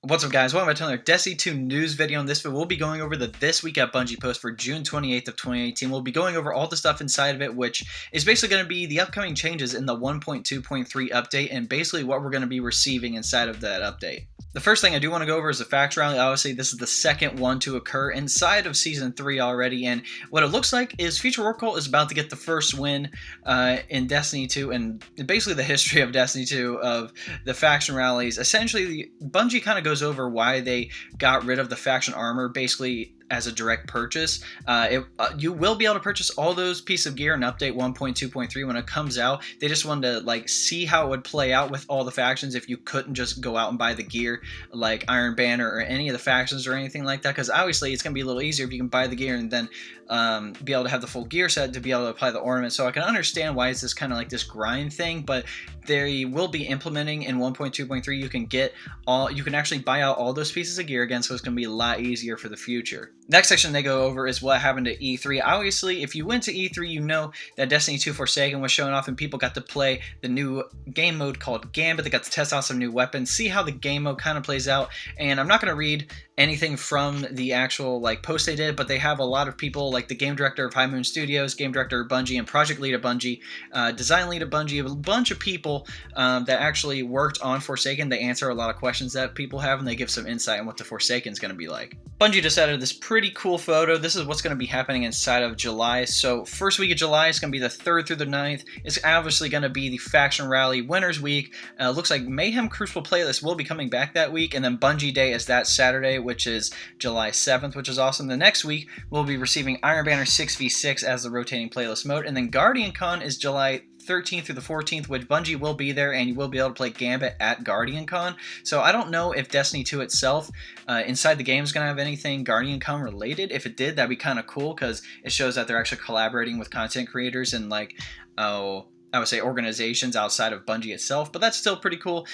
What's up, guys? Welcome back to another Destiny 2 news video. In this video, we'll be going over the This Week at Bungie post for June 28th of 2018. We'll be going over all the stuff inside of it, which is basically going to be the upcoming changes in the 1.2.3 update and basically what we're going to be receiving inside of that update. The first thing I do want to go over is the faction rally. Obviously, this is the second one to occur inside of Season 3 already, and what it looks like is Future War Cult is about to get the first win in Destiny 2, and basically the history of Destiny 2 of the faction rallies. Essentially, Bungie kind of goes over why they got rid of the faction armor, basically as a direct purchase. You will be able to purchase all those pieces of gear in update 1.2.3 when it comes out. They just wanted to see how it would play out with all the factions if you couldn't just go out and buy the gear like Iron Banner or any of the factions or anything like that, because obviously it's going to be a little easier if you can buy the gear and then be able to have the full gear set to be able to apply the ornament. So I can understand why it's this kind of like this grind thing, but they will be implementing in 1.2.3. You can actually buy out all those pieces of gear again, so it's going to be a lot easier for the future. Next section they go over is what happened to E3. Obviously, if you went to E3, you know that Destiny 2 Forsaken was showing off and people got to play the new game mode called Gambit. They got to test out some new weapons, see how the game mode kind of plays out. And I'm not going to read anything from the actual post they did, but they have a lot of people like the game director of High Moon Studios, game director of Bungie, and project lead at Bungie, design lead at Bungie, a bunch of people that actually worked on Forsaken. They answer a lot of questions that people have, and they give some insight on what the Forsaken is going to be like. Bungie just added this pretty cool photo. This is what's going to be happening inside of July. So first week of July is going to be the 3rd through the 9th. It's obviously going to be the Faction Rally Winners Week. Looks like Mayhem Crucible playlist will be coming back that week, and then Bungie Day is that Saturday, which is July 7th, which is awesome. The next week, we'll be receiving Iron Banner 6v6 as the rotating playlist mode, and then Guardian Con is July 13th through the 14th, which Bungie will be there, and you will be able to play Gambit at Guardian Con. So I don't know if Destiny 2 itself, inside the game, is going to have anything Guardian Con related. If it did, that'd be kind of cool, because it shows that they're actually collaborating with content creators and I would say organizations outside of Bungie itself, but that's still pretty cool.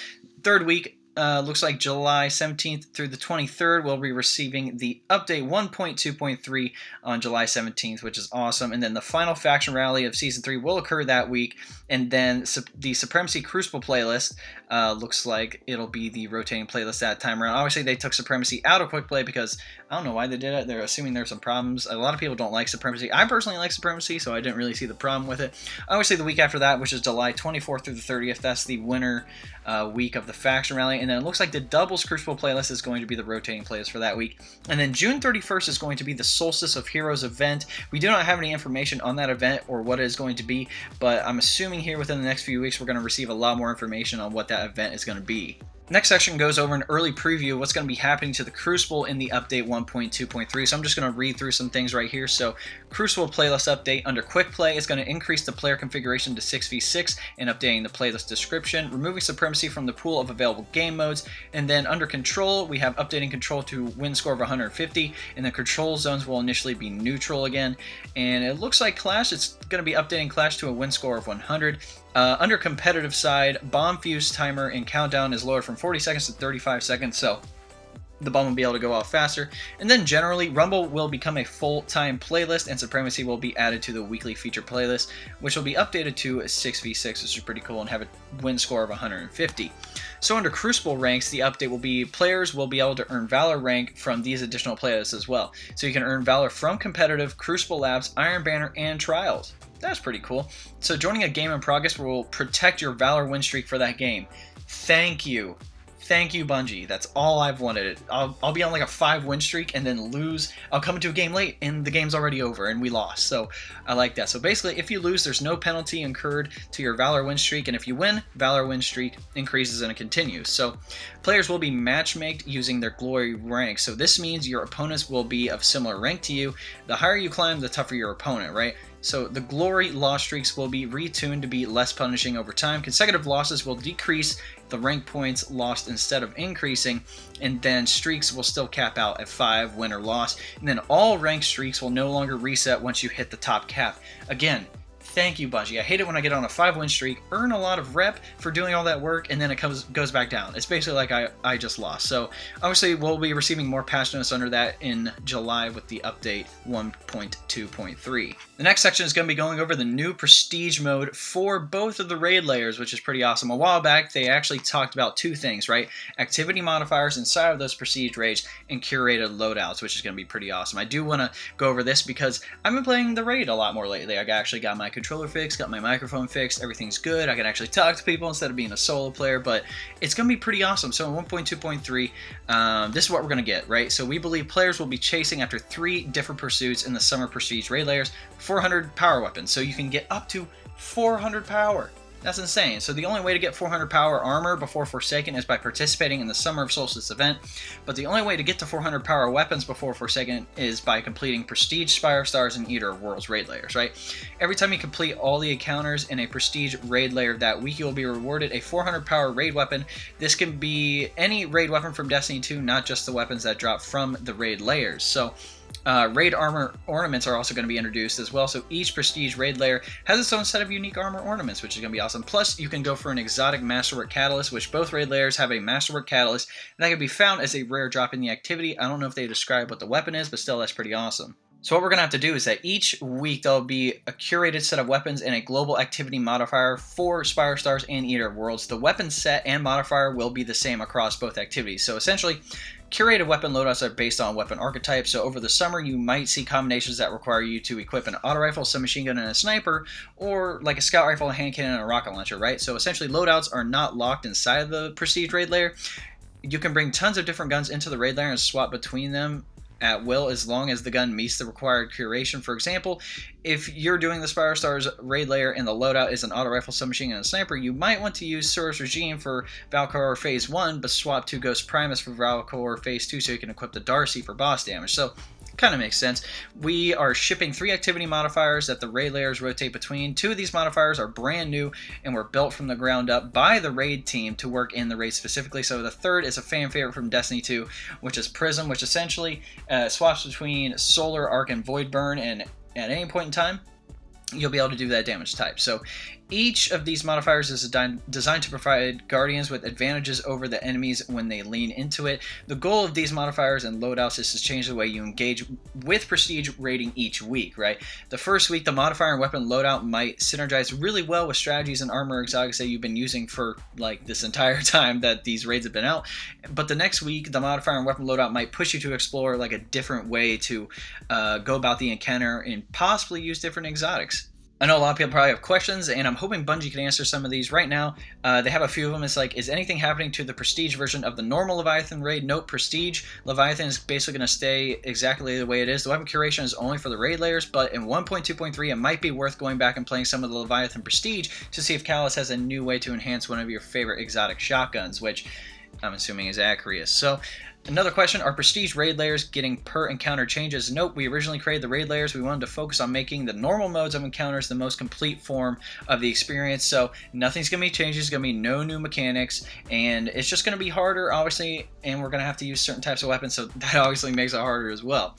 Third week, looks like July 17th through the 23rd, we'll be receiving the update 1.2.3 on July 17th, which is awesome. And then the final faction rally of Season 3 will occur that week. And then the Supremacy Crucible playlist looks like it'll be the rotating playlist that time around. Obviously, they took Supremacy out of Quick Play because I don't know why they did it. They're assuming there's some problems. A lot of people don't like Supremacy. I personally like Supremacy, so I didn't really see the problem with it. Obviously, the week after that, which is July 24th through the 30th, that's the winter week of the faction rally. And then it looks like the Doubles Crucible playlist is going to be the rotating playlist for that week. And then June 31st is going to be the Solstice of Heroes event. We do not have any information on that event or what it is going to be, but I'm assuming here within the next few weeks we're going to receive a lot more information on what that event is going to be. Next section goes over an early preview of what's going to be happening to the Crucible in the update 1.2.3. So I'm just going to read through some things right here. So Crucible playlist update under Quick Play is going to increase the player configuration to 6v6 and updating the playlist description, removing Supremacy from the pool of available game modes. And then under Control, we have updating Control to win score of 150, and the control zones will initially be neutral again. And it looks like Clash, it's going to be updating Clash to a win score of 100. Under competitive side, bomb fuse timer and countdown is lowered from 40 seconds to 35 seconds, so the bomb will be able to go off faster. And then generally, Rumble will become a full-time playlist, and Supremacy will be added to the weekly feature playlist, which will be updated to 6v6, which is pretty cool, and have a win score of 150. So under Crucible ranks, the update will be players will be able to earn Valor rank from these additional playlists as well. So you can earn Valor from competitive, Crucible Labs, Iron Banner, and Trials. That's pretty cool. So joining a game in progress will protect your Valor win streak for that game. Thank you. Thank you, Bungie. That's all I've wanted. I'll be on a 5-win streak and then lose. I'll come into a game late and the game's already over and we lost. So I like that. So basically, if you lose, there's no penalty incurred to your Valor win streak. And if you win, Valor win streak increases and it continues. So players will be matchmaked using their glory rank. So this means your opponents will be of similar rank to you. The higher you climb, the tougher your opponent, right? So the glory loss streaks will be retuned to be less punishing over time. Consecutive losses will decrease the rank points lost instead of increasing, and then streaks will still cap out at 5, win or loss. And then all rank streaks will no longer reset once you hit the top cap. Again, Thank you, Bungie. I hate it when I get on a 5-win streak, earn a lot of rep for doing all that work, and then it goes back down. It's basically like I just lost. So obviously we'll be receiving more patch notes under that in July with the update 1.2.3. The next section is going to be going over the new prestige mode for both of the raid layers, which is pretty awesome. A while back, they actually talked about two things, right? Activity modifiers inside of those prestige raids and curated loadouts, which is going to be pretty awesome. I do want to go over this because I've been playing the raid a lot more lately. I actually got my controller fixed, got my microphone fixed, everything's good. I can actually talk to people instead of being a solo player, but it's going to be pretty awesome. So in 1.2.3, this is what we're going to get, right? So we believe players will be chasing after 3 different pursuits in the summer prestige raid layers, 400 power weapons. So you can get up to 400 power. That's insane. So the only way to get 400 power armor before Forsaken is by participating in the Summer of Solstice event, but the only way to get to 400 power weapons before Forsaken is by completing Prestige, Spire Stars, and Eater of Worlds raid layers, right? Every time you complete all the encounters in a Prestige raid layer that week, you'll be rewarded a 400 power raid weapon. This can be any raid weapon from Destiny 2, not just the weapons that drop from the raid layers. So raid armor ornaments are also going to be introduced as well, so each prestige raid layer has its own set of unique armor ornaments, which is going to be awesome. Plus, you can go for an exotic masterwork catalyst, which both raid layers have a masterwork catalyst that can be found as a rare drop in the activity. I don't know if they describe what the weapon is, but still, that's pretty awesome. So what we're going to have to do is that each week there'll be a curated set of weapons and a global activity modifier for Spire Stars and Eater of Worlds. The weapon set and modifier will be the same across both activities. So essentially, curated weapon loadouts are based on weapon archetypes. So over the summer, you might see combinations that require you to equip an auto rifle, submachine gun, and a sniper, or like a scout rifle, a hand cannon, and a rocket launcher, right? So essentially, loadouts are not locked inside of the prestige raid layer. You can bring tons of different guns into the raid layer and swap between them at will as long as the gun meets the required curation. For example, if you're doing the Spire Stars raid layer and the loadout is an auto rifle, submachine gun, and a sniper, you might want to use Soros Regime for Valkyr Phase 1, but swap to Ghost Primus for Valkyr Phase 2 so you can equip the Darcy for boss damage. So kind of makes sense. We are shipping 3 activity modifiers that the raid layers rotate between. 2 of these modifiers are brand new and were built from the ground up by the raid team to work in the raid specifically. So the third is a fan favorite from Destiny 2, which is Prism, which essentially swaps between Solar, Arc, and Void Burn, and at any point in time, you'll be able to do that damage type. So each of these modifiers is designed to provide Guardians with advantages over the enemies when they lean into it. The goal of these modifiers and loadouts is to change the way you engage with Prestige raiding each week, right? The first week, the modifier and weapon loadout might synergize really well with strategies and armor exotics that you've been using for like this entire time that these raids have been out. But the next week, the modifier and weapon loadout might push you to explore like a different way to go about the encounter and possibly use different exotics. I know a lot of people probably have questions, and I'm hoping Bungie can answer some of these right now. They have a few of them. It's like, is anything happening to the Prestige version of the normal Leviathan raid? Nope, Prestige Leviathan is basically going to stay exactly the way it is. The weapon curation is only for the raid layers, but in 1.2.3, it might be worth going back and playing some of the Leviathan Prestige to see if Callus has a new way to enhance one of your favorite exotic shotguns, which I'm assuming is Acreus. So, another question, are Prestige raid layers getting per encounter changes? Nope, we originally created the raid layers. We wanted to focus on making the normal modes of encounters the most complete form of the experience. So nothing's going to be changed. There's going to be no new mechanics, and it's just going to be harder, obviously, and we're going to have to use certain types of weapons, so that obviously makes it harder as well.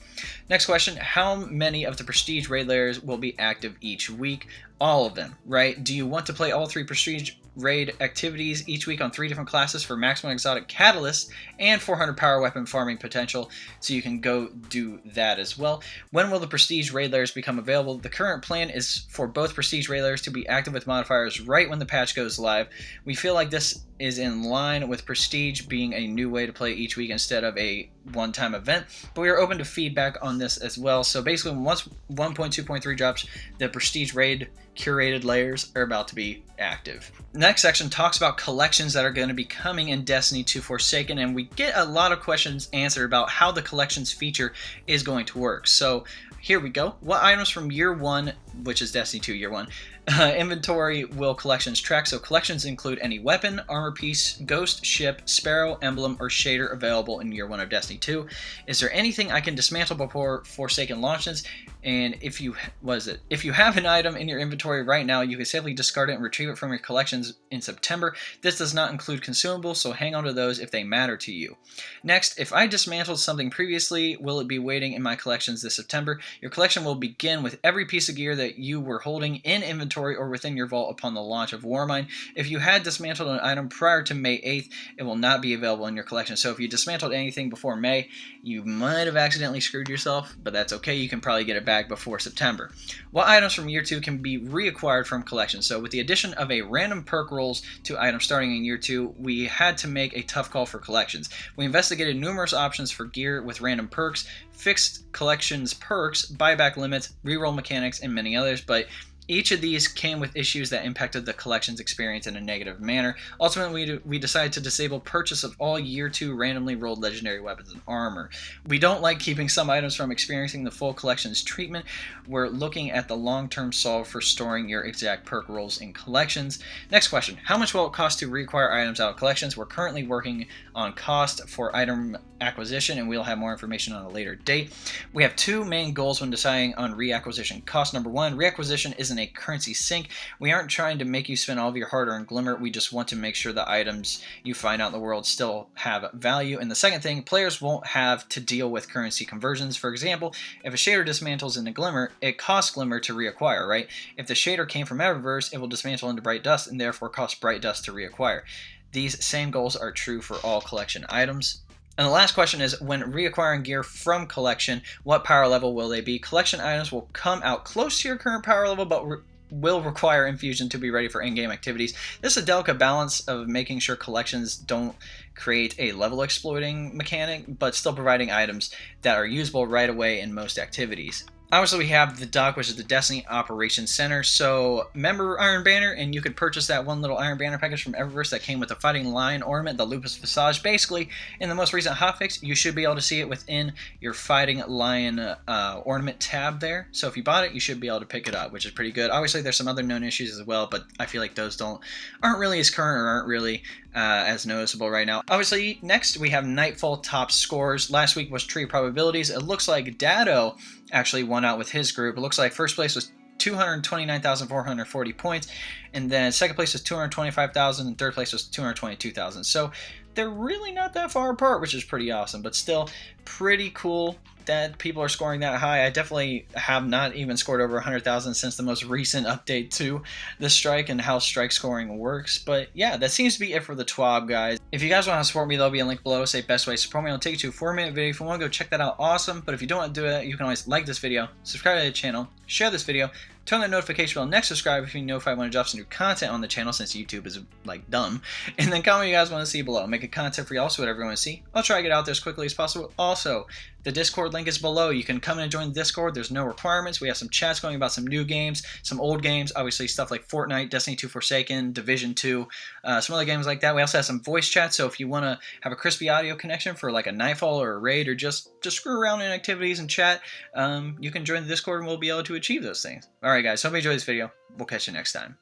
Next question, how many of the Prestige raid layers will be active each week? All of them, right? Do you want to play all 3 Prestige raid activities each week on 3 different classes for maximum exotic catalyst and 400 power weapon farming potential, so you can go do that as well? When will the Prestige raid layers become available? The current plan is for both Prestige raid layers to be active with modifiers right when the patch goes live. We feel like this is in line with Prestige being a new way to play each week instead of a one-time event, but we are open to feedback on this as well. So basically, once 1.2.3 drops, the Prestige raid curated layers are about to be active. Next section talks about collections that are going to be coming in Destiny 2 Forsaken, and we get a lot of questions answered about how the collections feature is going to work. So here we go. What items from year 1, which is Destiny 2 year 1, Inventory will collections track, so collections include any weapon, armor piece, ghost, ship, sparrow, emblem, or shader available in year 1 of Destiny 2. Is there anything I can dismantle before Forsaken launches? And if you have an item in your inventory right now, you can safely discard it and retrieve it from your collections in September. This does not include consumables, so hang on to those if they matter to you. Next, if I dismantled something previously, will it be waiting in my collections this September? Your collection will begin with every piece of gear that you were holding in inventory or within your vault upon the launch of Warmind. If you had dismantled an item prior to May 8th, it will not be available in your collection. So if you dismantled anything before May, you might have accidentally screwed yourself, but that's okay. You can probably get it back before September. What items from year 2 can be reacquired from collections? So with the addition of a random perk rolls to items starting in year 2, we had to make a tough call for collections. We investigated numerous options for gear with random perks, fixed collections perks, buyback limits, reroll mechanics, and many others, but each of these came with issues that impacted the collections experience in a negative manner. Ultimately, we decided to disable purchase of all year 2 randomly rolled legendary weapons and armor. We don't like keeping some items from experiencing the full collections treatment. We're looking at the long-term solve for storing your exact perk rolls in collections. Next question, how much will it cost to reacquire items out of collections? We're currently working on cost for item acquisition, and we'll have more information on a later date. We have 2 main goals when deciding on reacquisition cost. Number 1, reacquisition isn't a currency sink. We aren't trying to make you spend all of your hard-earned glimmer. We just want to make sure the items you find out in the world still have value. And the second thing, players won't have to deal with currency conversions. For example, if a shader dismantles into glimmer, it costs glimmer to reacquire, right? If the shader came from Eververse, it will dismantle into bright dust and therefore cost bright dust to reacquire. These same goals are true for all collection items. And the last question is, when reacquiring gear from collection, what power level will they be? Collection items will come out close to your current power level, but will require infusion to be ready for in-game activities. This is a delicate balance of making sure collections don't create a level exploiting mechanic, but still providing items that are usable right away in most activities. Obviously, we have the dock, which is the Destiny Operations Center. So, member Iron Banner, and you could purchase that one little Iron Banner package from Eververse that came with the Fighting Lion ornament, the Lupus Visage. Basically, in the most recent hotfix, you should be able to see it within your Fighting Lion ornament tab there. So, if you bought it, you should be able to pick it up, which is pretty good. Obviously, there's some other known issues as well, but I feel like those aren't really as current or aren't really as noticeable right now. Obviously, next we have Nightfall top scores. Last week was tree probabilities. It looks like Dado actually won out with his group. It looks like first place was 229,440 points, and then second place was 225,000, and third place was 222,000. So they're really not that far apart, which is pretty awesome, but still pretty cool that people are scoring that high. I definitely have not even scored over 100,000 since the most recent update to the strike and how strike scoring works. But yeah, that seems to be it for the TWAB, guys. If you guys want to support me, there'll be a link below. Say best way to support me. I'll take you to a 4-minute video. If you want to go check that out, awesome. But if you don't want to do that, you can always like this video, subscribe to the channel, share this video, turn on the notification bell, next subscribe if you know if I want to drop some new content on the channel, since YouTube is like dumb, and then comment what you guys want to see below. Make a content for y'all, so whatever you want to see, I'll try to get out there as quickly as possible. Also, the Discord link is below. You can come in and join the Discord. There's no requirements. We have some chats going about some new games, some old games, obviously stuff like Fortnite, Destiny 2 Forsaken, Division 2, some other games like that. We also have some voice chats, so if you want to have a crispy audio connection for like a Nightfall or a Raid, or just screw around in activities and chat, you can join the Discord and we'll be able to achieve those things. Alright guys, hope you enjoyed this video. We'll catch you next time.